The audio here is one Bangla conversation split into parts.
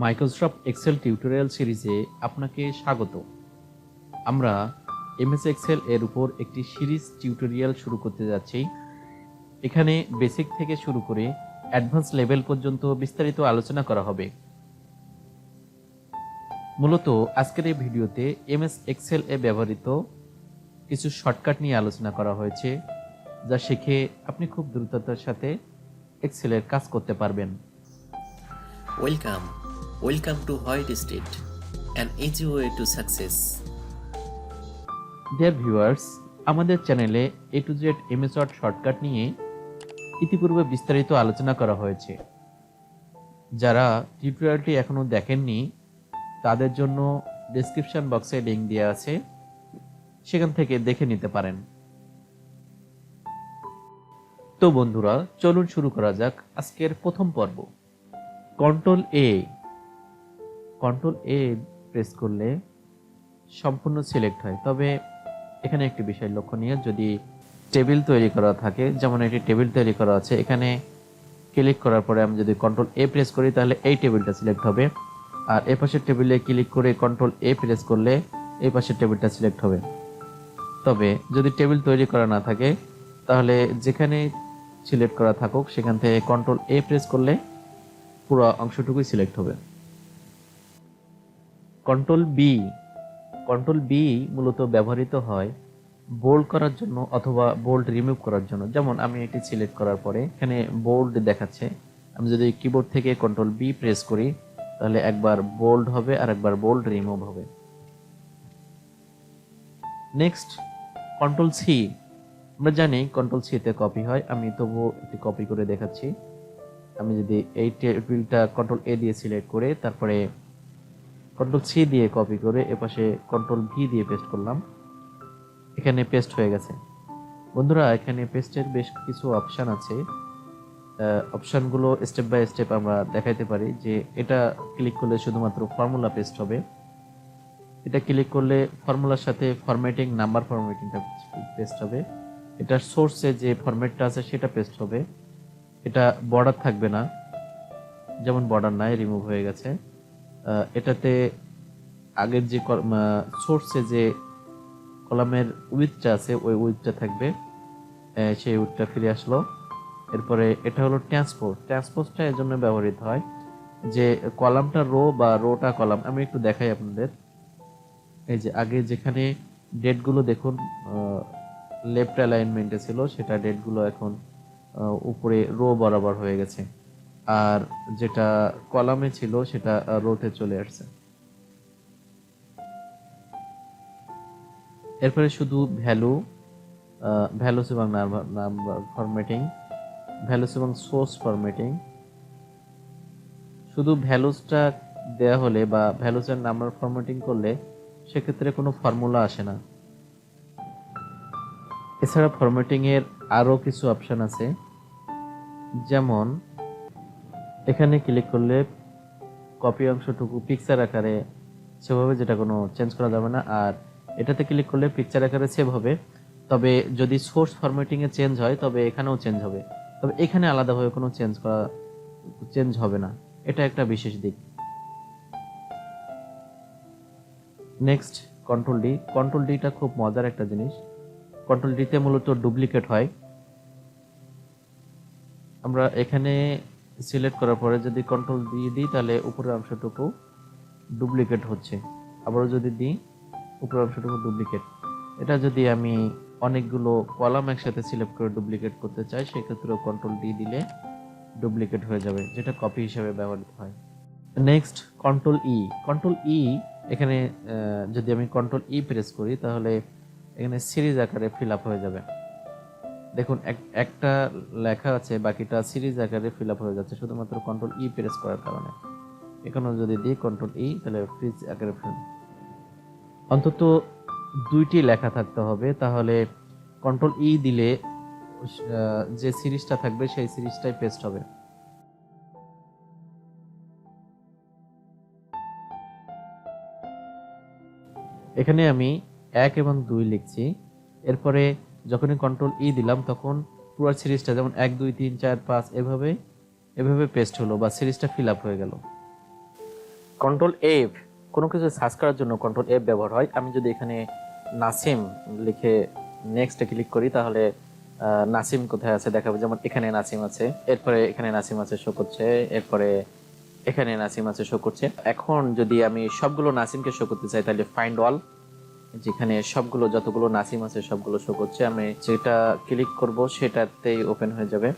মাইক্রোসফট এক্সেল টিউটোরিয়াল সিরিজে আপনাকে স্বাগত। আমরা এমএস এক্সেল এর উপর একটি সিরিজ টিউটোরিয়াল শুরু করতে যাচ্ছি। এখানে বেসিক থেকে শুরু করে অ্যাডভান্স লেভেল পর্যন্ত বিস্তারিত আলোচনা করা হবে। মূলত আজকের এই ভিডিওতে এমএস এক্সেল এ ব্যবহৃত কিছু শর্টকাট নিয়ে আলোচনা করা হয়েছে, যা শিখে আপনি খুব দ্রুততার সাথে এক্সেলের কাজ করতে পারবেন। Welcome to White State, an easy way to success. Dear viewers, আমাদের চ্যানেলে A to Z MS Word shortcut নিয়ে ইতিপূর্বে বিস্তারিত আলোচনা করা হয়েছে। যারা টিউটোরিয়ালটি এখনো দেখেননি তাদের জন্য ডেসক্রিপশন বক্সে লিংক দেওয়া আছে, সেখান থেকে দেখে নিতে পারেন। তো বন্ধুরা, চলুন শুরু করা যাক আজকের প্রথম পর্ব। কন্ট্রোল এ প্রেস করলে সম্পূর্ণ সিলেক্ট হয়। তবে এখানে একটি বিষয় লক্ষণীয়, যদি টেবিল তৈরি করা থাকে, যেমন একটি টেবিল তৈরি করা আছে, এখানে ক্লিক করার পরে আমি যদি কন্ট্রোল এ প্রেস করি তাহলে এই টেবিলটা সিলেক্ট হবে, আর এ পাশের টেবিলে ক্লিক করে কন্ট্রোল এ প্রেস করলে এই পাশের টেবিলটা সিলেক্ট হবে। তবে যদি টেবিল তৈরি করা না থাকে তাহলে যেখানে সিলেক্ট করা থাকুক সেখান থেকে কন্ট্রোল এ প্রেস করলে পুরো অংশটুকুই সিলেক্ট হবে। কন্ট্রোল বি মূলত ব্যবহৃত হয় বোল্ড করার জন্য অথবা বোল্ড রিমুভ করার জন্য। যেমন আমি এটি সিলেক্ট করার পরে এখানে বোল্ড দেখাচ্ছে, আমি যদি কিবোর্ড থেকে কন্ট্রোল বি প্রেস করি তাহলে একবার বোল্ড হবে আর একবার বোল্ড রিমুভ হবে। Next control C. আমরা জানি কন্ট্রোল সি তে কপি হয়, আমি তবুও একটি কপি করে দেখাচ্ছি। আমি যদি এই টেবিলটা কন্ট্রোল এ দিয়ে সিলেক্ট করে তারপরে কন্ট্রোল সি দিয়ে কপি করে এপাশে কন্ট্রোল ভি দিয়ে পেস্ট করলাম, এখানে পেস্ট হয়ে গেছে। বন্ধুরা, এখানে পেস্টের বেশ কিছু অপশান আছে, অপশানগুলো স্টেপ বাই স্টেপ আমরা দেখাইতে পারি। যে এটা ক্লিক করলে শুধুমাত্র ফর্মুলা পেস্ট হবে, এটা ক্লিক করলে ফর্মুলার সাথে ফরম্যাটিং, নাম্বার ফরম্যাটিংটা পেস্ট হবে, এটার সোর্সে যে ফরম্যাটটা আছে সেটা পেস্ট হবে, এটা বর্ডার থাকবে না, যেমন বর্ডার নাই, রিমুভ হয়ে গেছে। এটাতে আগের যে সোর্সে যে কলামের উইডথটা আছে ওই উইডথটা থাকবে, সেই উইডথটা ফিরে আসলো। এরপরে এটা হলো ট্রান্সপোজটা এর জন্য ব্যবহৃত হয় যে কলামটা রো বা রোটা কলাম। আমি একটু দেখাই আপনাদের। এই যে আগে যেখানে ডেটগুলো দেখুন লেফট অ্যালাইনমেন্টে ছিল, সেটা ডেটগুলো এখন উপরে রো বরাবর হয়ে গেছে, আর যেটা কলামে ছিল সেটা রোতে চলে আসছে। এরপরে শুধু ভ্যালুস এবং নাম্বার ফরম্যাটিং, ভ্যালুস এবং সোর্স ফরম্যাটিং। শুধু ভ্যালুসটা দেয়া হলে বা ভ্যালুস এর নাম্বার ফরম্যাটিং করলে সেক্ষেত্রে কোনো ফর্মুলা আসে না। এছাড়া ফরম্যাটিং এর আরো কিছু অপশন আছে, যেমন এখানে ক্লিক করলে কপি অংশটুকু পিকচার আকারে সেভ হবে, যেটা কোনো চেঞ্জ করা যাবে না। আর এটাতে ক্লিক করলে পিকচার আকারে সেভ হবে, তবে যদি সোর্স ফরম্যাটিং এ চেঞ্জ হয় তবে এখানেও চেঞ্জ হবে, তবে এখানে আলাদাভাবে কোনো চেঞ্জ হবে না। এটা একটা বিশেষ দিক। নেক্সট কন্ট্রোল ডিটা খুব মজার একটা জিনিস। কন্ট্রোল ডিতে মূলত ডুপ্লিকেট হয়। আমরা এখানে সিলেক্ট করার পরে যদি কন্ট্রোল দিয়ে দিই তাহলে উপরের অংশটুকু ডুপ্লিকেট হচ্ছে, আবারও যদি দিই উপরের অংশটুকু ডুপ্লিকেট। এটা যদি আমি অনেকগুলো কলাম একসাথে সিলেক্ট করে ডুপ্লিকেট করতে চাই সেক্ষেত্রেও কন্ট্রোল ডি দিলে ডুপ্লিকেট হয়ে যাবে, যেটা কপি হিসেবে ব্যবহৃত হয়। নেক্সট কন্ট্রোল ই। এখানে যদি আমি কন্ট্রোল ই প্রেস করি তাহলে এখানে সিরিজ আকারে ফিল আপ হয়ে যাবে। দেখুন একটা লেখা আছে, বাকিটা সিরিজ আকারে ফিল আপ হয়ে যাচ্ছে শুধুমাত্র কন্ট্রোল ই প্রেস করার কারণে। এখানেও যদি দিই কন্ট্রোল ই তাহলে ফ্রিজ আকারে অন্তত দুইটি লেখা থাকতে হবে, তাহলে কন্ট্রোল ই দিলে যে সিরিজটা থাকবে সেই সিরিজটাই পেস্ট হবে। এখানে আমি 1 এবং 2 লিখছি, এরপরে যখনই কন্ট্রোল ই দিলাম তখন পুরো সিরিজটা, যেমন 1 2 3 4 5 এভাবে পেস্ট হলো বা সিরিজটা ফিল আপ হয়ে গেল। কন্ট্রোল এফ, কোনো কিছু সার্চ করার জন্য কন্ট্রোল এফ ব্যবহার হয়। আমি যদি এখানে নাসিম লিখে নেক্সটে ক্লিক করি তাহলে নাসিম কোথায় আছে দেখাবে, যেমন এখানে নাসিম আছে, এরপরে এখানে নাসিম আছে শো করছে, এরপরে এখানে নাসিম আছে শো করছে। এখন যদি আমি সবগুলো নাসিমকে শো করতে চাই তাহলে ফাইন্ড অল, যেখানে সবগুলো যতগুলো নাসিম আছে সবগুলো শো করছে, আমি যেটা ক্লিক করব সেটাতেই ওপেন হয়ে যাবে,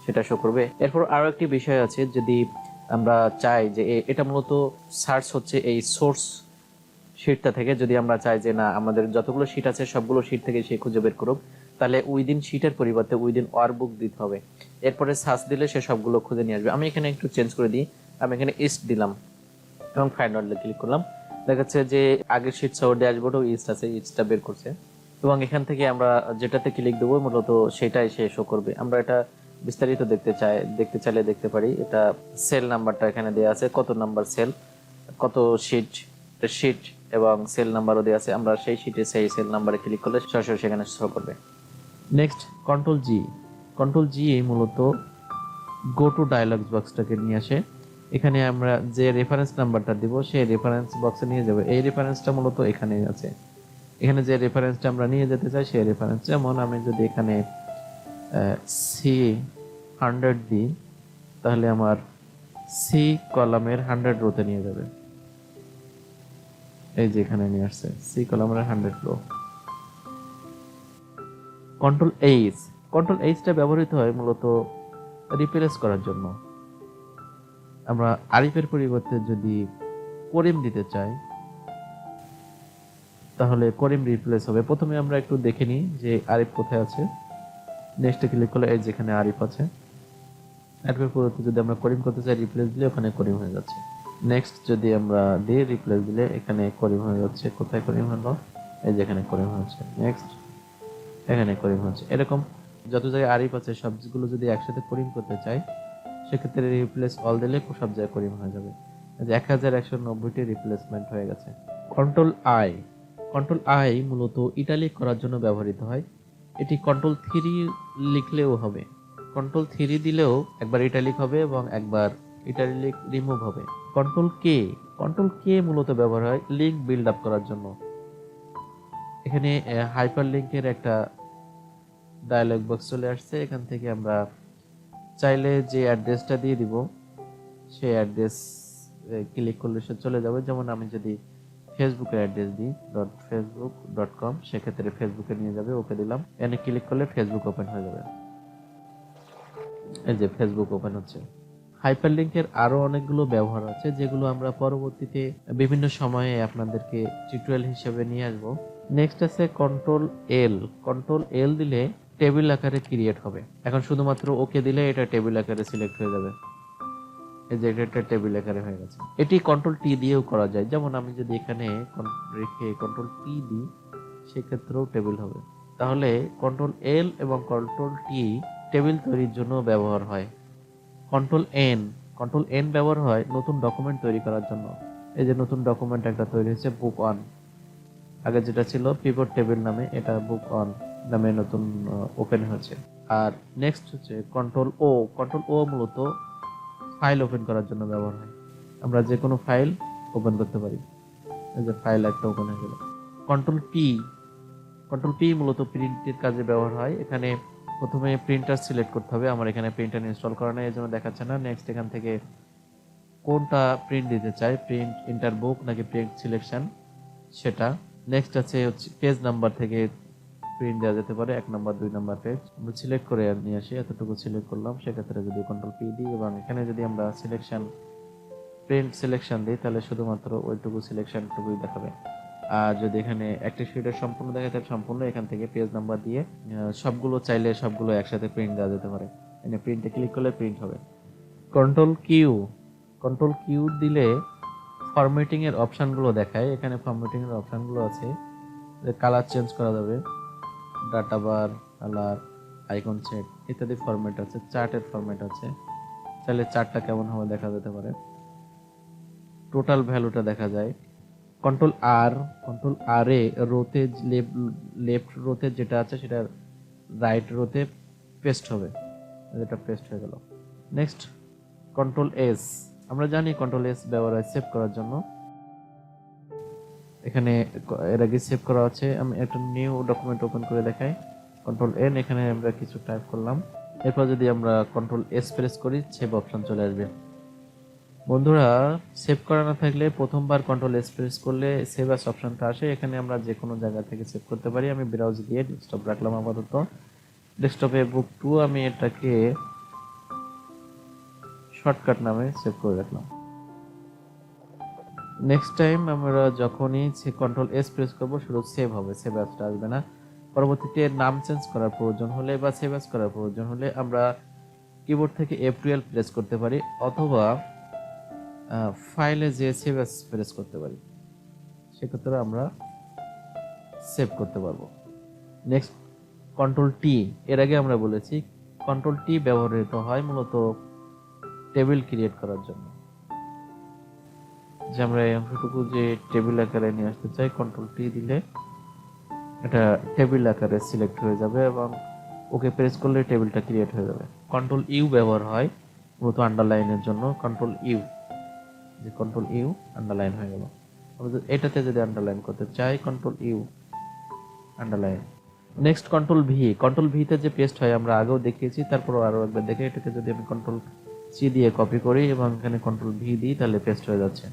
সেটা শো করবে। এরপর আরো একটি বিষয় আছে, যদি আমরা চাই যে এটা মূলত সার্চ হচ্ছে এই সোর্স শিটটা থেকে, যদি আমরা চাই যে না আমাদের যতগুলো শিট আছে সবগুলো শিট থেকে সে খুঁজে বের করুক, তাহলে উইদিন শিটের পরিবর্তে উইদিন ওয়ার্কবুক দিতে হবে। এরপরে সার্চ দিলে সে সবগুলো খুঁজে নিয়ে আসবে। আমি এখানে একটু চেঞ্জ করে দিই, আমি এখানে ইস্ট দিলাম এবং ফাইন্ড অল ক্লিক করলাম, দেখাচ্ছে যে আগের শিট সহ ড্যাশবোর্ডও ইস্ট আছে, ইস্টটা বের করছে। এবং এখান থেকে আমরা যেটাতে ক্লিক দেবো মূলত সেটাই সে শো করবে। আমরা এটা বিস্তারিত দেখতে চাইলে দেখতে পারি। এটা সেল নাম্বারটা এখানে দেওয়া আছে, কত নাম্বার সেল, কত শিট এবং সেল নাম্বারও দেওয়া আছে। আমরা সেই শিটে সেই সেল নাম্বারে ক্লিক করলে সরাসরি সেখানে শো করবে। নেক্সট কন্ট্রোল জি। কন্ট্রোল জি মূলত গো টু ডায়ালগ বক্সটাকে নিয়ে আসে। এখানে আমরা যে রেফারেন্স নাম্বারটা দিব সেই রেফারেন্স বক্সে নিয়ে যাবে। এই রেফারেন্সটা মূলত এখানে আছে, এখানে যে রেফারেন্সটা আমরা নিয়ে যেতে চাই সেই রেফারেন্স। যেমন আমি যদি এখানে C100 দিই তাহলে আমার সি কলামের 100 রোতে নিয়ে যাবে। এই যে এখানে নিয়ে আসছে সি কলামের 100 রো। কন্ট্রোল এইচ, কন্ট্রোল এইচটা ব্যবহৃত হয় মূলত রিপ্লেস করার জন্য। আমরা আরিফের পরিবর্তে যদি করিম দিতে চাই তাহলে করিম রিপ্লেস হবে। প্রথমে আমরা একটু দেখে নিই যে আরিফ কোথায় আছে। নেক্সটে ক্লিক করলে এই যেখানে আরিফ আছে। আরিফের পরিবর্তে যদি আমরা করিম করতে চাই রিপ্লেস দিলে ওখানে করিম হয়ে যাচ্ছে। নেক্সট যদি আমরা দিয়ে রিপ্লেস দিলে এখানে করিম হয়ে যাচ্ছে। কোথায় করিম হলো? এই যেখানে করিম হচ্ছে। নেক্সট এখানে করিম হচ্ছে। এরকম যত জায়গায় আরিফ আছে সবগুলো যদি একসাথে করিম করতে চাই সেক্ষেত্রে রিপ্লেস অল দিলে সব জায়গায় করিম হয়ে যাবে। 1190টি রিপ্লেসমেন্ট হয়ে গেছে। কন্ট্রোল আই, কন্ট্রোল আই মূলত ইটালিক করার জন্য ব্যবহৃত হয়। এটি কন্ট্রোল 3 লিখলেও হবে, কন্ট্রোল 3 দিলেও একবার ইটালিক হবে এবং একবার ইটালিক রিমুভ হবে। কন্ট্রোল কে, কন্ট্রোল কে মূলত ব্যবহার হয় লিঙ্ক বিল্ড আপ করার জন্য। এখানে হাইপার লিঙ্কের একটা ডায়ালগ বক্স চলে আসছে। এখান থেকে আমরা চাইলে যে অ্যাড্রেসটা দিয়ে দিব সেই অ্যাড্রেস ক্লিক করলে সে চলে যাবে। যেমন আমি যদি ফেসবুকের অ্যাড্রেস দিই .facebook.com সেক্ষেত্রে ফেসবুকে নিয়ে যাবে। ওকে দিলাম, এখানে ক্লিক করলে ফেসবুক ওপেন হয়ে যাবে। এই যে ফেসবুক ওপেন হচ্ছে। হাইপারলিংকের আরো অনেকগুলো ব্যবহার আছে যেগুলো আমরা পরবর্তীতে বিভিন্ন সময়ে আপনাদেরকে টিউটোরিয়াল হিসেবে নিয়ে আসবো। নেক্সট আছে কন্ট্রোল এল। কন্ট্রোল এল দিলে টেবিল আকারে ক্রিয়েট হবে। এখন শুধুমাত্র ওকে দিলে এটা টেবিল আকারে সিলেক্ট হয়ে যাবে। এই যে এটা টেবিল আকারে হয়ে গেছে। এটি কন্ট্রোল টি দিয়েও করা যায়। যেমন আমি যদি এখানে রেখে কন্ট্রোল পি দিই সেক্ষেত্রেও টেবিল হবে। তাহলে কন্ট্রোল এল এবং কন্ট্রোল টি টেবিল তৈরির জন্য ব্যবহার হয়। কন্ট্রোল এন, কন্ট্রোল এন ব্যবহার হয় নতুন ডকুমেন্ট তৈরি করার জন্য। এই যে নতুন ডকুমেন্ট একটা তৈরি হয়েছে বুক অন, আগে যেটা ছিল পিভট টেবিল নামে, এটা বুক অন নামে নতুন ওপেন হয়েছে। আর নেক্সট হচ্ছে কন্ট্রোল ও। কন্ট্রোল ও মূলত ফাইল ওপেন করার জন্য ব্যবহার হয়। আমরা যে কোনো ফাইল ওপেন করতে পারি। এই যে ফাইল একটা ওপেন হয়ে গেল। কন্ট্রোল পি, কন্ট্রোল পি মূলত প্রিন্টের কাজে ব্যবহার হয়। এখানে প্রথমে প্রিন্টার সিলেক্ট করতে হবে। আমার এখানে প্রিন্টার ইনস্টল করা নেই, এই জন্য দেখাচ্ছে না। নেক্সট এখান থেকে কোনটা প্রিন্ট দিতে চাই, প্রিন্ট ইন্টার বুক নাকি প্রিন্ট সিলেকশন সেটা। নেক্সট আছে হচ্ছে পেজ নাম্বার থেকে প্রিন্ট দেওয়া যেতে পারে, 1 নাম্বার 2 নাম্বার পেজ। আমরা সিলেক্ট করে নিয়ে আসি, এতটুকু সিলেক্ট করলাম। সেক্ষেত্রে যদি কন্ট্রোল পি দিই এবং এখানে যদি আমরা সিলেকশন প্রিন্ট সিলেকশন দিই তাহলে শুধুমাত্র ওইটুকু সিলেকশনটুকুই দেখাবে। আর যদি এখানে একটা শিটের সম্পূর্ণ দেখায় তাহলে সম্পূর্ণ, এখান থেকে পেজ নাম্বার দিয়ে সবগুলো চাইলে সবগুলো একসাথে প্রিন্ট দেওয়া যেতে পারে। এখানে প্রিন্টে ক্লিক করলে প্রিন্ট হবে। কন্ট্রোল কিউ, কন্ট্রোল কিউ দিলে ফরম্যাটিং এর অপশনগুলো দেখায়। এখানে ফরম্যাটিং এর অপশনগুলো আছে, কালার চেঞ্জ করা যাবে, ডাটা বার, কালার, আইকন সেট ইত্যাদি ফরম্যাট আছে। চার্টের ফরম্যাট আছে, চাইলে চার্টটা কেমন হবে দেখা যেতে পারে। টোটাল ভ্যালুটা দেখা যায়। কন্ট্রোল আর, কন্ট্রোল আর এ রোতে লেফট রোতে যেটা আছে সেটা রাইট রোতে পেস্ট হবে, যেটা পেস্ট হয়ে গেল। নেক্সট কন্ট্রোল এস, আমরা জানি কন্ট্রোল এস ব্যবহার হয় সেভ করার জন্য। এখানে এর আগে সেভ করা আছে, আমি একটা নিউ ডকুমেন্ট ওপেন করে দেখাই। কন্ট্রোল এন, এখানে আমরা কিছু টাইপ করলাম। এরপর যদি আমরা কন্ট্রোল এস প্রেস করি সেভ অপশন চলে আসবে। বন্ধুরা, সেভ করা না থাকলে প্রথমবার কন্ট্রোল এস প্রেস করলে সেভ অ্যাস অপশনটা আসে। এখানে আমরা যে কোনো জায়গা থেকে সেভ করতে পারি। আমি ব্রাউজ দিয়ে ডেস্কটপ রাখলাম আপাতত। ডেস্কটপে বুক 2 আমি এটাকে শর্টকাট নামে সেভ করে রাখলাম। নেক্সট টাইম আমরা যখনই কন্ট্রোল এস প্রেস করবো শুধু সেভ হবে, সেভ অ্যাসটা আসবে না। পরবর্তীতে নাম চেঞ্জ করার প্রয়োজন হলে বা সেভ অ্যাস করার প্রয়োজন হলে আমরা কিবোর্ড থেকে F12 প্রেস করতে পারি, অথবা ফাইলে যে সেভ অ্যাস প্রেস করতে পারি, সেক্ষেত্রে আমরা সেভ করতে পারবো। নেক্সট কন্ট্রোল টি, এর আগে আমরা বলেছি কন্ট্রোল টি ব্যবহৃত হয় মূলত টেবিল ক্রিয়েট করার জন্য। যে আমরা এই অংশটুকু যে টেবিল আকারে নিয়ে আসতে চাই, কন্ট্রোল টি দিলে এটা টেবিল আকারে সিলেক্ট হয়ে যাবে এবং ওকে প্রেস করলে টেবিলটা ক্রিয়েট হয়ে যাবে। কন্ট্রোল ইউ ব্যবহার হয় মূলত আন্ডারলাইনের জন্য। কন্ট্রোল ইউ, যে কন্ট্রোল ইউ আন্ডারলাইন হয়ে গেল। এটাতে যদি আন্ডারলাইন করতে চাই control U underline. Next control V, control ভিতে যে পেস্ট হয় আমরা আগেও দেখিয়েছি, তারপর আরো একবার দেখে এটাকে যদি আমি কন্ট্রোল সি দিয়ে কপি করি এবং এখানে কন্ট্রোল ভি দিই তাহলে পেস্ট হয়ে যাচ্ছে।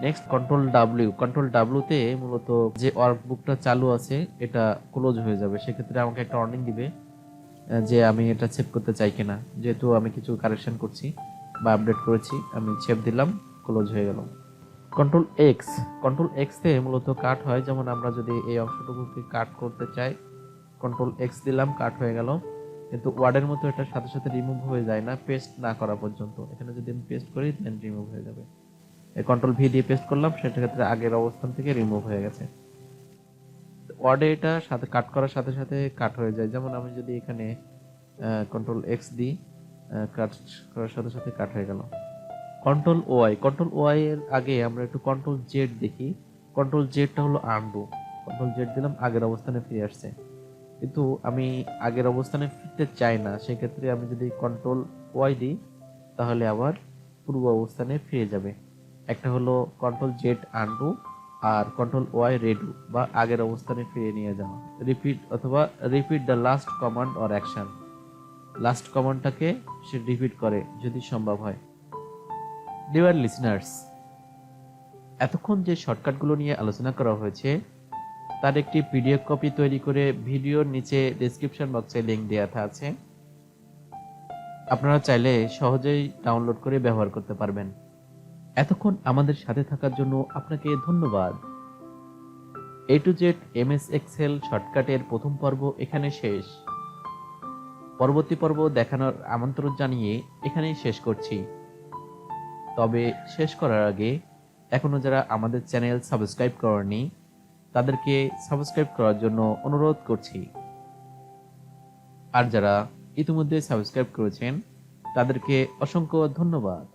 নেক্সট কন্ট্রোল ডাব্লিউ, কন্ট্রোল ডাব্লিউতে মূলত যে ওয়ার্কবুকটা চালু আছে এটা ক্লোজ হয়ে যাবে। সেক্ষেত্রে আমাকে একটা ওয়ার্নিং দিবে যে আমি এটা সেভ করতে চাই কিনা। যেহেতু আমি কিছু কারেকশন করছি বা আপডেট করেছি, আমি সেভ দিলাম, ক্লোজ হয়ে গেল। কন্ট্রোল এক্স, কন্ট্রোল এক্সতে মূলত কাট হয়। যেমন আমরা যদি এই অংশটুকুকে কাট করতে চাই, কন্ট্রোল এক্স দিলাম, কাট হয়ে গেল। কিন্তু ওয়ার্ডের মতো এটা সাথে সাথে রিমুভ হয়ে যায় না পেস্ট না করা পর্যন্ত। এখানে যদি আমি পেস্ট করি দেন রিমুভ হয়ে যাবে। এই কন্ট্রোল ভি দিয়ে পেস্ট করলাম, সেটার ক্ষেত্রে আগের অবস্থান থেকে রিমুভ হয়ে গেছে। ওয়ার্ডে এটা সাথে কাট করার সাথে সাথে কাট হয়ে যায়। যেমন আমি যদি এখানে কন্ট্রোল এক্স দিই, কাট করার সাথে সাথে কাট হয়ে গেল। কন্ট্রোল ওয়াই, কন্ট্রোল ওয়াই এর আগে আমরা একটু কন্ট্রোল জেড দেখি। কন্ট্রোল জেডটা হলো আনডু। কন্ট্রোল জেড দিলাম, আগের অবস্থানে ফিরে আসছে। কিন্তু আমি আগের অবস্থানে ফিরতে চাই না, সেক্ষেত্রে আমি যদি কন্ট্রোল ওয়াই দিই তাহলে আবার পূর্ব অবস্থানে ফিরে যাবে। একটা হলো কন্ট্রোল জেড আনডু আর কন্ট্রোল ওয়াই রেডু বা আগের অবস্থানে ফিরিয়ে নিয়ে যাওয়া। রিপিট অথবা repeat the last command or action, last কমান্ডটাকে সে রিপিট করে যদি সম্ভব হয়। ডিয়ার লিসনার্স, এতক্ষণ যে শর্টকাটগুলো নিয়ে আলোচনা করা হয়েছে তার একটি পিডিএফ কপি তৈরি করে ভিডিওর নিচে ডেসক্রিপশন বক্সে লিংক দেওয়া আছে। আপনারা চাইলে সহজেই ডাউনলোড করে ব্যবহার করতে পারবেন। এতক্ষণ আমাদের সাথে থাকার জন্য আপনাকে ধন্যবাদ। এ টু জেড এমএস এক্সেল শর্টকাটের প্রথম পর্ব এখানে শেষ। পরবর্তী পর্ব দেখানোর আমন্ত্রণ জানিয়ে এখানেই শেষ করছি। তবে শেষ করার আগে এখনো যারা আমাদের চ্যানেল সাবস্ক্রাইব করেনি তাদেরকে সাবস্ক্রাইব করার জন্য অনুরোধ করছি। আর যারা ইতিমধ্যে সাবস্ক্রাইব করেছেন তাদেরকে অসংখ্য ধন্যবাদ।